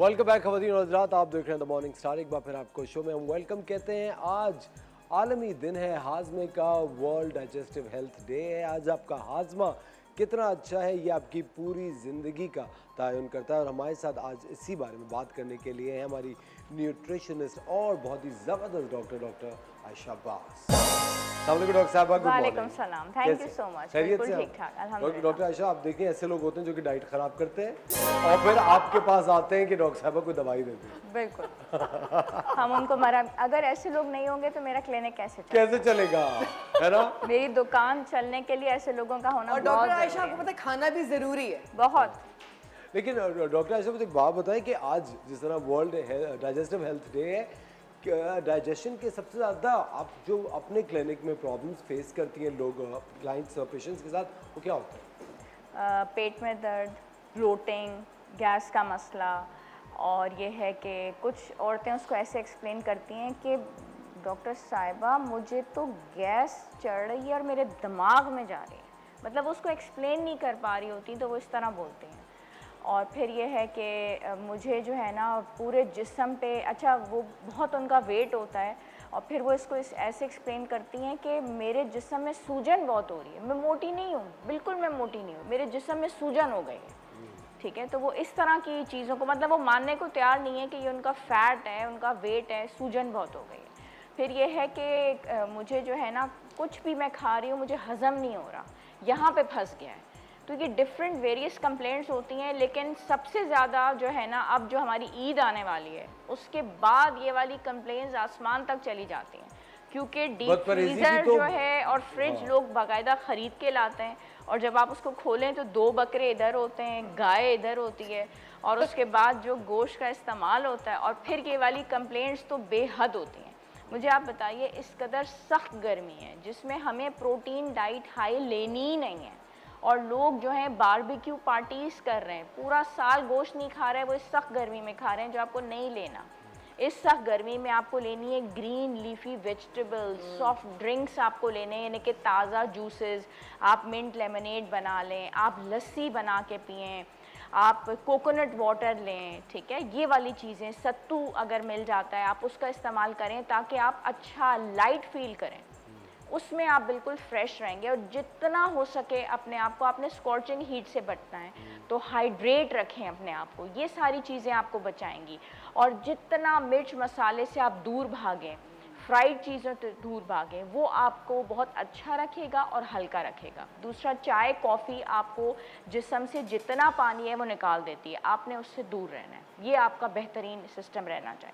Welcome back खवातीन और हज़रात, आप देख रहे हैं द मॉर्निंग स्टार। एक बार फिर आपको शो में हम वेलकम कहते हैं। आज आलमी दिन है हाजमे का, वर्ल्ड डाइजेस्टिव हेल्थ डे है। आज आपका हाजमा कितना अच्छा है ये आपकी पूरी ज़िंदगी का तयन करता है। और हमारे साथ आज इसी बारे में बात करने के लिए है हमारी न्यूट्रिशनिस्ट और बहुत ही ज़बरदस्त डॉक्टर आयशा अब्बास। डॉक्टर साहबा, गुड वालेकुम मॉर्निंग। सलाम। Thank you so much. बिल्कुल ठीक ठाक, अल्हम्दुलिल्लाह। डॉक्टर आयशा, आप देखें ऐसे लोग होते हैं जो कि डाइट खराब करते हैं और फिर आपके पास आते हैं कि डॉक्टर साहबा को दवाई देते हैं। बिल्कुल हम उनको मरा, अगर ऐसे लोग नहीं होंगे तो मेरा क्लिनिक कैसे चलेगा, है ना? मेरी दुकान चलने के लिए ऐसे लोगों का होना और बहुत डॉक्टर आयशा, जरूरी आपको है। पता है खाना भी जरूरी है। बहुत। लेकिन डॉक्टर आयशा, मुझे एक बात बताएं कि आज जिस तरह वर्ल्ड डाइजेस्टिव हेल्थ डे है, डाइजेशन के सबसे ज़्यादा आप जो अपने क्लिनिक में प्रॉब्लम्स फेस करती हैं लोग, क्लाइंट्स पेशेंट्स के साथ, वो क्या होता है? पेट में दर्द, ब्लोटिंग, गैस का मसला। और ये है कि कुछ औरतें उसको ऐसे एक्सप्लेन करती हैं कि डॉक्टर साहिबा मुझे तो गैस चढ़ रही है और मेरे दिमाग में जा रही है, मतलब उसको एक्सप्लेन नहीं कर पा रही होती तो वो इस तरह बोलते हैं। और फिर ये है कि मुझे जो है ना पूरे जिस्म पे, अच्छा वो बहुत उनका वेट होता है और फिर वो इसको ऐसे एक्सप्लेन करती हैं कि मेरे जिस्म में सूजन बहुत हो रही है, मैं मोटी नहीं हूँ, बिल्कुल मैं मोटी नहीं हूँ, मेरे जिस्म में सूजन हो गई है। ठीक है, तो वो इस तरह की चीज़ों को, मतलब वो मानने को तैयार नहीं है कि ये उनका फैट है, उनका वेट है, सूजन बहुत हो गई है। फिर ये है कि मुझे जो है ना कुछ भी मैं खा रही हूँ मुझे हज़म नहीं हो रहा, यहाँ पे फंस गया है। तो ये डिफरेंट वेरियस कंप्लेंट्स होती हैं, लेकिन सबसे ज़्यादा जो है ना अब जो हमारी ईद आने वाली है उसके बाद ये वाली कंप्लेंट्स आसमान तक चली जाती हैं, क्योंकि डीप फ्रीज़र जो है और फ्रिज लोग बाकायदा ख़रीद के लाते हैं और जब आप उसको खोलें तो 2 बकरे इधर होते हैं, गाय इधर होती है और उसके बाद जो गोश्त का इस्तेमाल होता है, और फिर ये वाली कंप्लेंट्स तो बेहद होती हैं। मुझे आप बताइए, इस कदर सख्त गर्मी है जिसमें हमें प्रोटीन डाइट हाई लेनी ही नहीं है और लोग जो हैं बारबेक्यू पार्टीज कर रहे हैं, पूरा साल गोश्त नहीं खा रहे हैं, वो इस सख्त गर्मी में खा रहे हैं जो आपको नहीं लेना। इस सख्त गर्मी में आपको लेनी है green leafy vegetables, soft drinks आपको लेने हैं, यानी कि ताज़ा जूसेस। आप मिंट लेमनेड बना लें, आप लस्सी बना के पिएं, आप कोकोनट वाटर लें। ठीक है, ये वाली चीज़ें, सत्तू अगर मिल जाता है आप उसका इस्तेमाल करें ताकि आप अच्छा लाइट फील करें, उसमें आप बिल्कुल फ्रेश रहेंगे। और जितना हो सके अपने आप को, आपने स्कॉर्चिंग हीट से बचना है तो हाइड्रेट रखें अपने आप को, ये सारी चीज़ें आपको बचाएंगी। और जितना मिर्च मसाले से आप दूर भागें, फ्राइड चीज़ों से दूर भागें, वो आपको बहुत अच्छा रखेगा और हल्का रखेगा। दूसरा, चाय कॉफ़ी आपको जिस्म से जितना पानी है वो निकाल देती है, आपने उससे दूर रहना है, ये आपका बेहतरीन सिस्टम रहना चाहिए।